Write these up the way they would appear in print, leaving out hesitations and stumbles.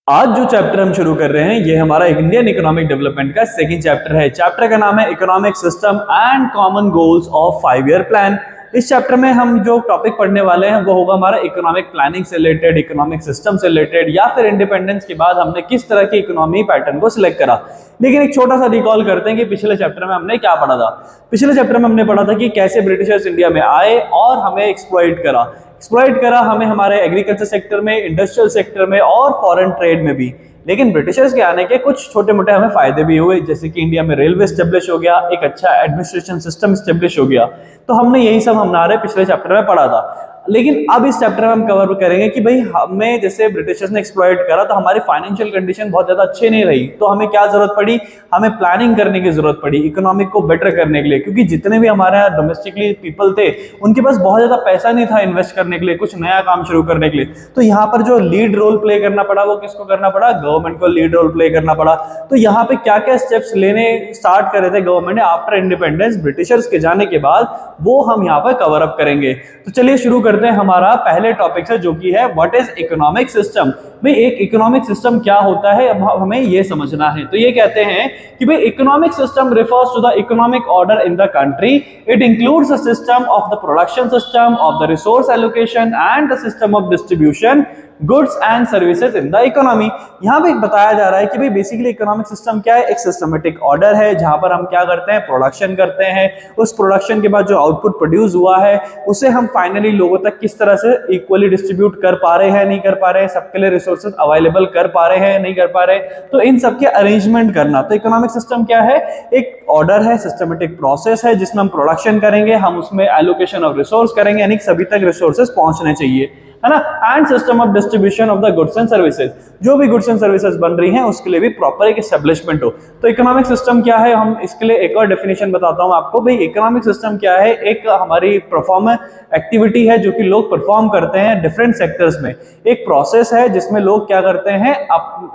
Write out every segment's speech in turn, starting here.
आज जो चैप्टर हम शुरू कर रहे हैं ये हमारा इंडियन इकोनॉमिक डेवलपमेंट का सेकंड चैप्टर है। चैप्टर का नाम है economic system and common goals of 5 year plan. इस चैप्टर में हम जो टॉपिक पढ़ने वाले हैं वो होगा हमारा इकोनॉमिक प्लानिंग से रिलेटेड, इकोनॉमिक सिस्टम से रिलेटेड, या फिर इंडिपेंडेंस के बाद हमने किस तरह की इकोनॉमी पैटर्न को सिलेक्ट करा। लेकिन एक छोटा सा रिकॉल करते हैं कि पिछले चैप्टर में हमने क्या पढ़ा था। पिछले चैप्टर में हमने पढ़ा था कि कैसे ब्रिटिशर्स इंडिया में आए और हमें एक्सप्लॉइट करा हमें हमारे एग्रीकल्चर सेक्टर में, इंडस्ट्रियल सेक्टर में और फॉरेन ट्रेड में भी। लेकिन ब्रिटिशर्स के आने के कुछ छोटे मोटे हमें फायदे भी हुए, जैसे कि इंडिया में रेलवे स्टेब्लिश हो गया, एक अच्छा एडमिनिस्ट्रेशन सिस्टम स्टेब्लिश हो गया। तो हमने यही सब हमारे पिछले चैप्टर में पढ़ा था। लेकिन अब इस चैप्टर में हम कवर करेंगे कि भाई हमें जैसे ब्रिटिशर्स ने एक्सप्लॉइट करा तो हमारी फाइनेंशियल कंडीशन बहुत ज्यादा अच्छी नहीं रही, तो हमें क्या जरूरत पड़ी, हमें प्लानिंग करने की जरूरत पड़ी इकोनॉमिक को बेटर करने के लिए। क्योंकि जितने भी हमारे यहाँ डोमेस्टिकली पीपल थे उनके पास बहुत ज्यादा पैसा नहीं था इन्वेस्ट करने के लिए, कुछ नया काम शुरू करने के लिए। तो यहाँ पर जो लीड रोल प्ले करना पड़ा वो किसको करना पड़ा, गवर्नमेंट को लीड रोल प्ले करना पड़ा। तो यहाँ पे क्या क्या स्टेप्स लेने स्टार्ट करे थे गवर्नमेंट ने आफ्टर इंडिपेंडेंस ब्रिटिशर्स के जाने के बाद, वो हम यहाँ पर कवर अप करेंगे। तो चलिए शुरू करते हैं हमारा पहले टॉपिक से, जो कि है व्हाट इज इकोनॉमिक सिस्टम। भाई एक इकोनॉमिक सिस्टम क्या होता है अब हमें ये समझना है। तो ये कहते हैं कि भाई economic system refers to the economic order in the country. It includes the system of the production system, of the resource allocation and the system of distribution goods and services in the economy. यहाँ पे बताया जा रहा है कि भाई basically economic system क्या है, एक सिस्टमेटिक ऑर्डर है जहां पर हम क्या करते हैं, प्रोडक्शन करते हैं। उस प्रोडक्शन के बाद जो आउटपुट प्रोड्यूस हुआ है उसे हम फाइनली लोगों तक किस तरह से इक्वली डिस्ट्रीब्यूट कर पा रहे हैं, नहीं कर पा रहे हैं, सबके लिए रिसोर्सेज अवेलेबल कर पा रहे हैं, नहीं कर पा रहे, तो इन सबके अरेंजमेंट करना। तो इकोनॉमिक सिस्टम क्या है, एक ऑर्डर है, सिस्टमेटिक प्रोसेस है जिसमें हम प्रोडक्शन करेंगे, हम उसमें एलोकेशन ऑफ रिसोर्स करेंगे, यानी सभी तक रिसोर्सेज पहुंचने चाहिए, है ना। And system of distribution of the goods and services, जो भी गुड्स एंड सर्विसेज बन रही हैं उसके लिए भी प्रॉपर एक एस्टेब्लिशमेंट हो। तो इकोनॉमिक सिस्टम क्या है, हम इसके लिए एक और डेफिनेशन बताता हूं आपको। भाई इकोनॉमिक सिस्टम क्या है, एक हमारी परफॉर्म एक्टिविटी है जो कि लोग परफॉर्म करते हैं डिफरेंट सेक्टर्स में। एक प्रोसेस है जिसमें लोग क्या करते हैं,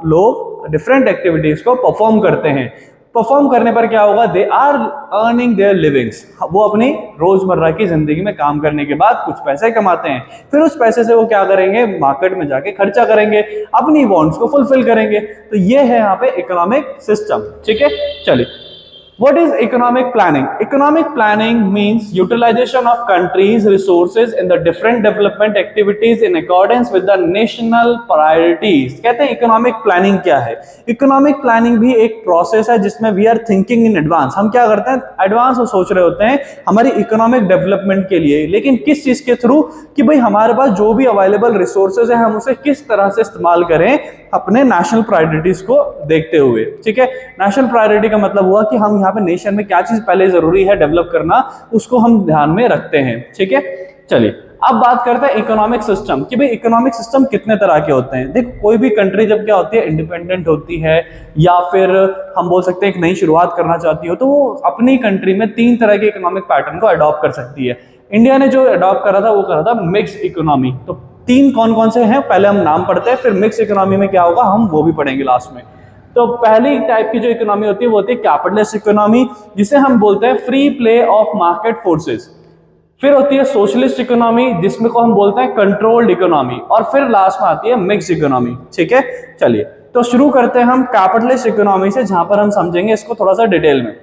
लोग डिफरेंट एक्टिविटीज को परफॉर्म करते हैं। परफॉर्म करने पर क्या होगा, they are earning their livings, वो अपनी रोजमर्रा की जिंदगी में काम करने के बाद कुछ पैसे कमाते हैं, फिर उस पैसे से वो क्या करेंगे, मार्केट में जाके खर्चा करेंगे, अपनी वांट्स को फुलफिल करेंगे। तो ये है यहाँ पे इकोनॉमिक सिस्टम, ठीक है। चलिए, what is economic planning? Economic planning means utilization of countries' resources in the different development activities in accordance with the national priorities. कहते हैं economic planning क्या है। economic planning भी एक process है जिसमें we are thinking in advance। हम क्या करते हैं, एडवांस में सोच रहे होते हैं हमारी economic development के लिए, लेकिन किस चीज के थ्रू, कि भाई हमारे पास जो भी अवेलेबल रिसोर्सेज है हम उसे किस तरह से इस्तेमाल करें अपने नेशनल प्रायोरिटीज को देखते हुए, ठीक है। नेशनल प्रायोरिटी का मतलब हुआ कि हम यहाँ पे नेशन में क्या चीज पहले जरूरी है डेवलप करना, उसको हम ध्यान में रखते हैं, ठीक है। चलिए अब बात करते हैं इकोनॉमिक सिस्टम कि भाई इकोनॉमिक सिस्टम कितने तरह के होते हैं। देखो कोई भी कंट्री जब क्या होती है, इंडिपेंडेंट होती है या फिर हम बोल सकते हैं एक नई शुरुआत करना चाहती हो, तो वो अपनी कंट्री में 3 तरह के इकोनॉमिक पैटर्न को अडॉप्ट कर सकती है। इंडिया ने जो अडॉप्ट करा था वो करा था मिक्स इकोनॉमी। तो 3 कौन कौन से हैं पहले हम नाम पढ़ते हैं, फिर मिक्स इकोनॉमी में क्या होगा हम वो भी पढ़ेंगे लास्ट में। तो पहली टाइप की जो इकोनॉमी होती है वो होती है कैपिटलिस्ट इकोनॉमी, जिसे हम बोलते हैं free play of market forces. फिर होती है सोशलिस्ट इकोनॉमी जिसमें को हम बोलते हैं कंट्रोल्ड इकोनॉमी, और फिर लास्ट में आती है मिक्स इकोनॉमी, ठीक है। चलिए तो शुरू करते हैं हम कैपिटलिस्ट इकोनॉमी से, जहां पर हम समझेंगे इसको थोड़ा सा डिटेल में।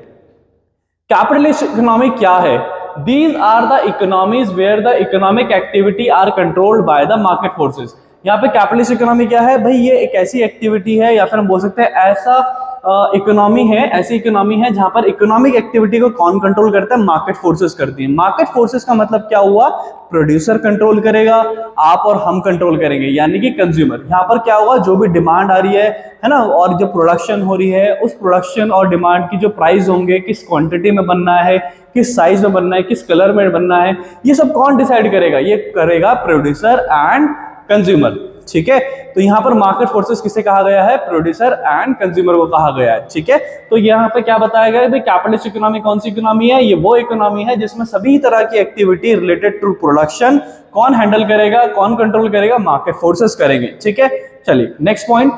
कैपिटलिस्ट इकोनॉमी क्या है, These are the economies where the economic activity are controlled by the market forces। यहाँ पे कैपिटलिस्ट इकोनॉमी क्या है भाई, ये एक ऐसी एक्टिविटी है या फिर हम बोल सकते हैं ऐसा इकोनॉमी है, ऐसी इकोनॉमी है जहां पर इकोनॉमिक एक्टिविटी को कौन कंट्रोल करता है, मार्केट फोर्सेस करती है। मार्केट फोर्सेस का मतलब क्या हुआ, प्रोड्यूसर कंट्रोल करेगा, आप और हम कंट्रोल करेंगे, यानी कि कंज्यूमर। यहाँ पर क्या होगा, जो भी डिमांड आ रही है ना, और जो प्रोडक्शन हो रही है उस प्रोडक्शन और डिमांड की जो प्राइस होंगे, किस क्वांटिटी में बनना है, किस साइज में बनना है, किस कलर में बनना है, ये सब कौन डिसाइड करेगा, ये करेगा प्रोड्यूसर एंड कंज्यूमर, ठीक है। तो यहाँ पर मार्केट फोर्सेस किसे कहा गया है, प्रोड्यूसर एंड कंज्यूमर को कहा गया है, ठीक है। तो यहाँ पे क्या बताया गया है भाई, कैपिटलिस्ट इकोनॉमी कौन सी इकोनॉमी है, ये वो इकोनॉमी है जिसमें सभी तरह की एक्टिविटी रिलेटेड टू प्रोडक्शन कौन हैंडल करेगा, कौन कंट्रोल करेगा, मार्केट फोर्सेस करेंगे, ठीक है। चलिए next point,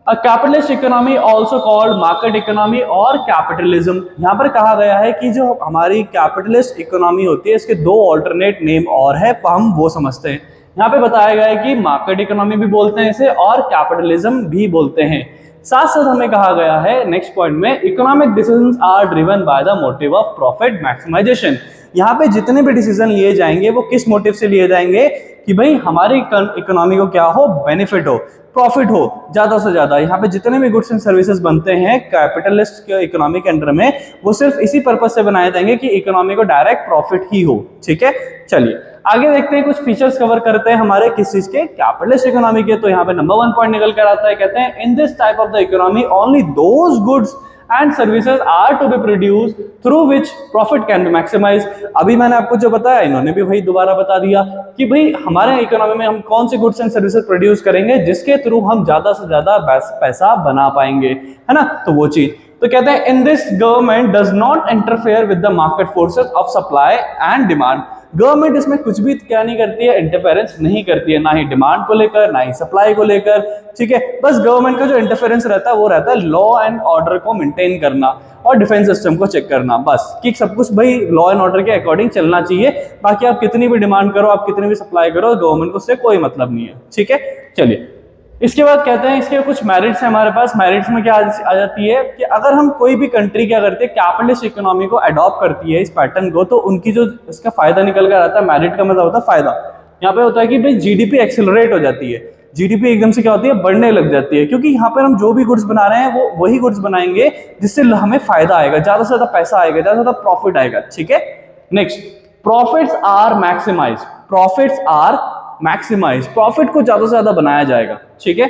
A capitalist economy also called market economy और capitalism। यहाँ पर कहा गया है कि जो हमारी कैपिटलिस्ट इकोनॉमी होती है इसके 2 ऑल्टरनेट नेम और है, हम वो समझते हैं। यहाँ पे बताया गया है कि मार्केट इकोनॉमी भी बोलते हैं इसे और कैपिटलिज्म भी बोलते हैं। साथ साथ हमें कहा गया है नेक्स्ट पॉइंट में, economic decisions are driven by the motive of profit maximisation. यहाँ पे जितने भी डिसीजन लिए जाएंगे वो किस मोटिव से लिए जाएंगे कि भाई हमारी इकोनॉमी को क्या हो, बेनिफिट हो, प्रॉफिट हो ज्यादा से ज्यादा। यहाँ पे जितने भी गुड्स एंड सर्विसेज बनते हैं कैपिटलिस्ट के इकोनॉमी के अंडर में, वो सिर्फ इसी पर्पज से बनाए जाएंगे कि इकोनॉमी को डायरेक्ट प्रॉफिट ही हो। ठीक है, चलिए आगे देखते हैं, कुछ फीचर्स कवर करते हैं हमारे किस चीज के, कैपिटलिस्ट इकोनॉमी के। तो यहाँ पे नंबर 1 पॉइंट निकल कर आता है, कहते हैं in this type of the economy only those goods and services are to be produced through which profit can be maximized। अभी मैंने आपको जो बताया, इन्होंने भी भाई दोबारा बता दिया कि भाई हमारे इकोनॉमी में हम कौन से गुड्स एंड सर्विसेज प्रोड्यूस करेंगे जिसके थ्रू हम ज्यादा से ज्यादा पैसा बना पाएंगे, है ना। तो वो चीज, तो कहते हैं in this government does not interfere with the market forces of supply and demand. Government इसमें कुछ भी क्या नहीं करती है, इंटरफेरेंस नहीं करती है, ना ही डिमांड को लेकर ना ही सप्लाई को लेकर। ठीक है, बस गवर्नमेंट का जो इंटरफेरेंस रहता है वो रहता है लॉ एंड ऑर्डर को मेंटेन करना और डिफेंस सिस्टम को चेक करना, बस कि सब कुछ भाई लॉ एंड ऑर्डर के अकॉर्डिंग चलना चाहिए। बाकी आप कितनी भी डिमांड करो, आप कितनी भी सप्लाई करो, गवर्नमेंट को उससे कोई मतलब नहीं है। ठीक है, चलिए इसके बाद कहते हैं इसके कुछ मेरिट्स हैं हमारे पास। मेरिट्स में क्या आ जाती है कि अगर हम कोई भी कंट्री क्या करते हैं, कैपिटलिस्ट इकोनॉमी को अडॉप्ट करती है इस पैटर्न को, तो उनकी जो इसका फायदा निकल कर आता है, मेरिट का मतलब होता है फायदा। यहाँ पे होता है कि भाई जीडीपी एक्सेलरेट हो जाती है, जीडीपी एकदम से क्या होती है, बढ़ने लग जाती है, क्योंकि यहाँ पर हम जो भी गुड्स बना रहे हैं वो वही गुड्स बनाएंगे जिससे हमें फायदा आएगा, ज्यादा से ज्यादा पैसा आएगा, ज्यादा से ज्यादा प्रॉफिट आएगा। ठीक है, next, profits are maximise, profits are maximise, profit को ज्यादा से ज्यादा बनाया जाएगा। ठीक है,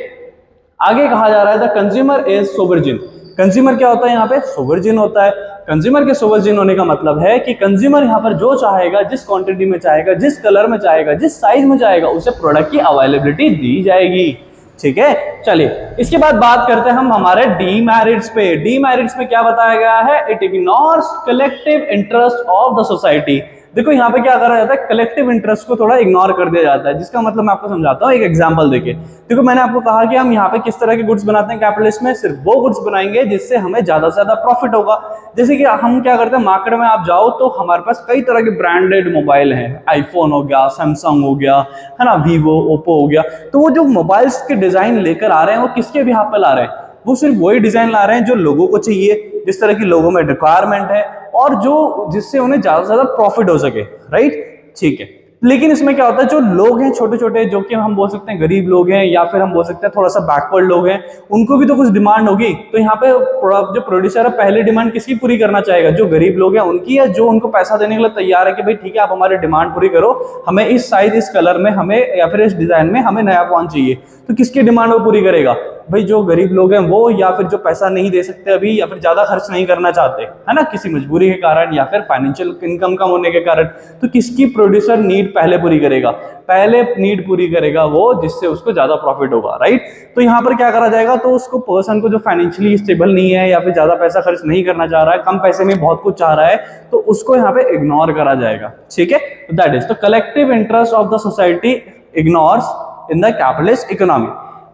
आगे कहा जा रहा है द कंज्यूमर इज सोवरजिन। कंज्यूमर क्या होता है, यहाँ पे सोवरजिन होता है। कंज्यूमर के सोवरजिन होने का मतलब है कि कंज्यूमर यहाँ पर जो चाहेगा, जिस क्वांटिटी में चाहेगा, जिस कलर में चाहेगा, जिस साइज में चाहेगा, उसे प्रोडक्ट की अवेलेबिलिटी दी जाएगी। ठीक है, चलिए इसके बाद बात करते हैं हम हमारे डीमेरिट्स पे। डीमेरिट्स में क्या बताया गया है, it ignores collective interest of the society. देखो यहाँ पे क्या करा जाता है, कलेक्टिव इंटरेस्ट को थोड़ा इग्नोर कर दिया जाता है, जिसका मतलब मैं आपको समझाता हूँ एक एग्जांपल देके। देखो मैंने आपको कहा कि हम यहाँ पे किस तरह के गुड्स बनाते हैं कैपिटलिस्ट में, सिर्फ वो गुड्स बनाएंगे जिससे हमें ज्यादा से ज्यादा प्रॉफिट होगा। जैसे कि हम क्या करते हैं, मार्केट में आप जाओ तो हमारे पास कई तरह के ब्रांडेड मोबाइल हैं, आईफोन हो गया, सैमसंग हो गया, है ना, वीवो, ओप्पो हो गया। तो वो जो मोबाइल्स के डिजाइन लेकर आ रहे हैं वो किसके भी हाथ पे ला रहे हैं, वो सिर्फ वही डिजाइन ला रहे हैं जो लोगों को चाहिए, जिस तरह की लोगों में रिक्वायरमेंट है और जो जिससे उन्हें ज्यादा से ज्यादा प्रॉफिट हो सके, राइट। ठीक है, लेकिन इसमें क्या होता है, जो लोग हैं छोटे छोटे, जो कि हम बोल सकते हैं गरीब लोग हैं या फिर हम बोल सकते हैं थोड़ा सा बैकवर्ड लोग हैं, उनको भी तो कुछ डिमांड होगी। तो यहाँ पे जो प्रोड्यूसर है पहले डिमांड किसकी पूरी करना चाहेगा, जो गरीब लोग हैं उनकी, या जो उनको पैसा देने के लिए तैयार है कि भाई ठीक है आप हमारी डिमांड पूरी करो, हमें इस साइज, इस कलर में हमें, या फिर इस डिजाइन में हमें नया फोन चाहिए। तो किसकी डिमांड वो पूरी करेगा, भाई जो गरीब लोग हैं वो, या फिर जो पैसा नहीं दे सकते अभी, या फिर ज्यादा खर्च नहीं करना चाहते, है ना, किसी मजबूरी के कारण या फिर फाइनेंशियल इनकम कम होने के कारण। तो किसकी प्रोड्यूसर नीड पहले पूरी करेगा, पहले नीड पूरी करेगा वो, जिससे उसको ज्यादा प्रॉफिट होगा, राइट। तो यहाँ पर क्या करा जाएगा, तो उसको पर्सन को जो फाइनेंशियली स्टेबल नहीं है या फिर ज्यादा पैसा खर्च नहीं करना चाह रहा है, कम पैसे में बहुत कुछ चाह रहा है, तो उसको यहाँ पे इग्नोर करा जाएगा। ठीक है, that is the collective interest of the society ignores in the capitalist economy.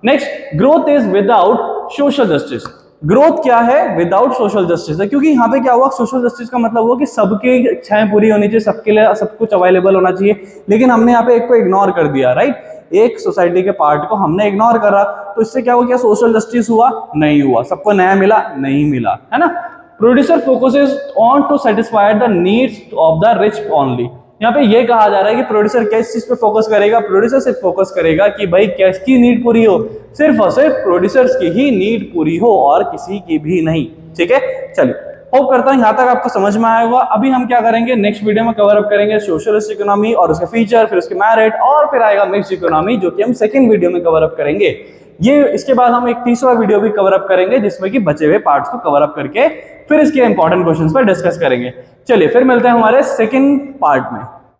Next, growth is without social justice. Growth क्या है, विदाउट सोशल जस्टिस है, क्योंकि यहाँ पे क्या हुआ, सोशल जस्टिस का मतलब हुआ कि सबकी इच्छाएं पूरी होनी चाहिए, सबके लिए सब कुछ अवेलेबल होना चाहिए, लेकिन हमने यहाँ पे एक को इग्नोर कर दिया, राइट। एक सोसाइटी के पार्ट को हमने इग्नोर करा, तो इससे क्या हुआ, क्या सोशल जस्टिस हुआ, नहीं हुआ। सबको नया मिला, नहीं मिला, है ना। Producer focuses on to satisfy the needs of the rich only. यहाँ पे ये कहा जा रहा है कि प्रोड्यूसर किस चीज पे फोकस करेगा, प्रोड्यूसर सिर्फ फोकस करेगा कि भाई किसकी नीड पूरी हो, सिर्फ और सिर्फ प्रोड्यूसर्स की ही नीड पूरी हो और किसी की भी नहीं। ठीक है, चलिए होप करता हूँ यहाँ तक आपको समझ में आया होगा। अभी हम क्या करेंगे, नेक्स्ट वीडियो में कवर अप करेंगे सोशलिस्ट इकोनॉमी और उसके फीचर, फिर उसके मेरिट, और फिर आएगा मिक्स्ड इकोनॉमी, जो कि हम सेकंड वीडियो में कवर अप करेंगे। ये इसके बाद हम एक तीसरा वीडियो भी कवर अप करेंगे, जिसमें कि बचे हुए पार्ट्स को कवर अप करके फिर इसके इंपॉर्टेंट क्वेश्चंस पर डिस्कस करेंगे। चलिए फिर मिलते हैं हमारे सेकंड पार्ट में।